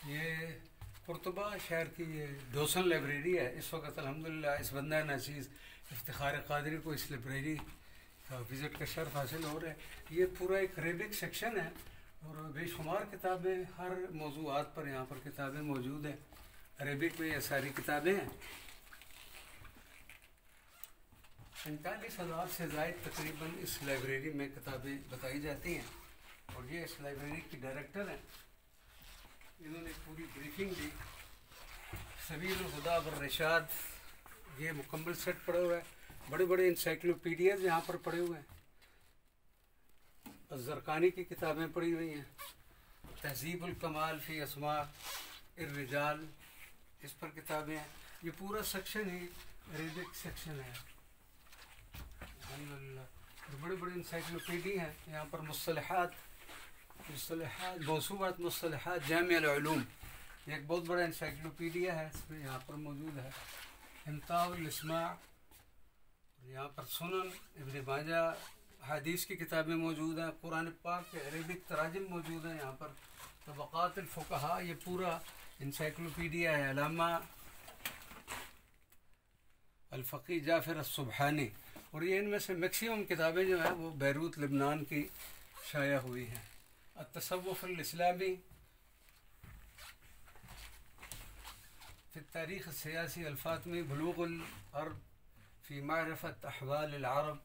یہ قرطبہ شہر کی یہ ڈوسن لائبریری ہے. اس وقت الحمدللہ اس بندہ ناچیز افتخار قادری کو اس لائبریری کا وزٹ کا شرف حاصل ہو رہا ہے. یہ پورا ایک عربک سیکشن ہے اور بے شمار کتابیں ہر موضوعات پر یہاں پر کتابیں موجود ہیں. عربک میں یہ ساری کتابیں ہیں. 45,000 سے زائد تقریباً اس لائبریری میں کتابیں بتائی جاتی ہیں. اور یہ اس لائبریری کی ڈائریکٹر ہیں. انہوں نے پوری بریفنگ دی. سبیل الہدیٰ والرشاد یہ مکمل سیٹ پڑے ہوئے ہیں. بڑے بڑے انسائکلوپیڈیاز یہاں پر پڑے ہوئے ہیں. الزرقانی کی کتابیں پڑھی ہوئی ہیں. تہذیب الکمال فی اسماء الرجال اس پر کتابیں ہیں. یہ پورا سیکشن ہی عربک سیکشن ہے الحمدللہ. بڑے بڑے انسائکلوپیڈیا ہیں یہاں پر. مصطلحات موسوعات مصطلحات جامع العلوم یہ ایک بہت بڑا انسائکلوپیڈیا ہے. اس میں یہاں پر موجود ہے. امتاع الاسماع یہاں پر سنن ابن ماجہ حدیث کی کتابیں موجود ہیں. قرآن پاک کے عربک تراجم موجود ہیں یہاں پر. طبقات الفقہاء یہ پورا انسائکلوپیڈیا ہے. علامہ الفقی جعفر السبحانی. اور یہ ان میں سے میکسیمم کتابیں جو ہیں وہ بیروت لبنان کی شائع ہوئی ہیں. التصوف الاسلامی فی التاریخ السیاسی الفاطمی. بلوغ العرب فی معرفت احوال العرب.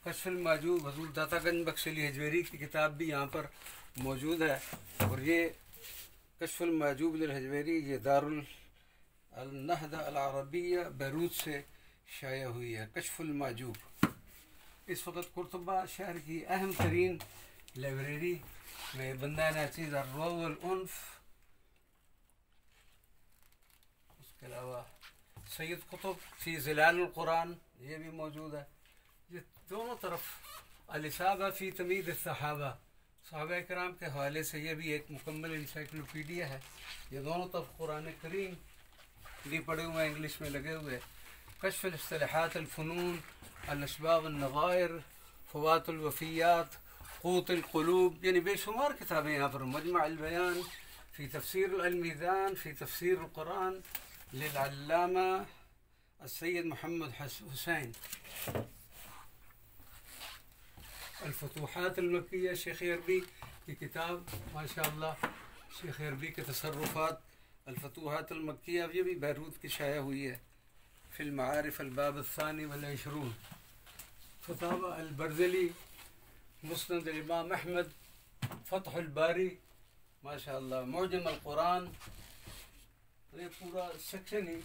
کشف المحجوب حضور داتا گنج بخش علی حجویری کی کتاب بھی یہاں پر موجود ہے. اور یہ کشف المحجوب للحجویری یہ دار النہدہ العربیہ بیروت سے شائع ہوئی ہے. کشف المحجوب اس وقت قرطبہ شہر کی اہم ترین لائبریری میں بندہ ناچیز الروع والعنف. اس کے علاوہ سید قطب فی ظلال القرآن یہ بھی موجود ہے. یہ دونوں طرف الاصابہ فی تمیز الصحابہ صحابہ کرام کے حوالے سے یہ بھی ایک مکمل انسائکلوپیڈیا ہے. یہ دونوں طرف قرآن کریم بھی پڑے ہوئے ہیں انگلش میں لگے ہوئے. کشف الاصطلاحات الفنون الاشباح والنظائر فوات الوفیات قوت القلوب یعنی بے شمار کتابیں یہاں پر. مجمع البیان فی تفسیر المیزان فی تفسیر القرآن للعلامہ السید محمد حسین. الفتوحات المکیہ شیخ عربی کی کتاب ماشاء اللہ. شیخ عربی کے تصرفات الفتوحات المکیہ یہ بھی بیروت کی شائع ہوئی ہے. فی المعارف الباب الثانی والعشرون. فتاوی البرزلی مسند الامام احمد فتح الباری ماشاء اللہ. معجم القرآن یہ پورا سیکشن ہی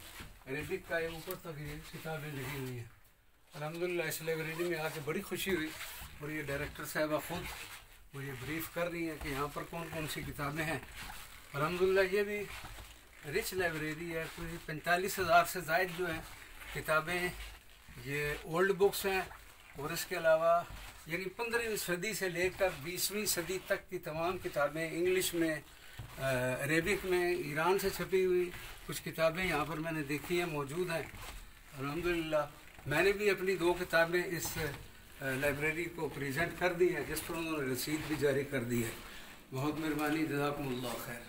عربک کا. یہ اوپر تک یہ کتابیں لگی ہوئی ہیں الحمدللہ. اس لائبریری میں آ کے بڑی خوشی ہوئی. اور یہ ڈائریکٹر صاحبہ خود مجھے بریف کر رہی ہیں کہ یہاں پر کون کون سی کتابیں ہیں الحمدللہ. یہ بھی رچ لائبریری ہے. کوئی 45,000 سے زائد جو ہیں کتابیں یہ اولڈ بکس ہیں. اور اس کے علاوہ یعنی 15ویں صدی سے لے کر 20ویں صدی تک کی تمام کتابیں انگلش میں عربک میں ایران سے چھپی ہوئی کچھ کتابیں یہاں پر میں نے دیکھی ہیں موجود ہیں الحمدللہ. میں نے بھی اپنی 2 کتابیں اس لائبریری کو پریزنٹ کر دی ہیں جس پر انہوں نے رسید بھی جاری کر دی ہے. بہت مہربانی. جزاکم اللہ خیر.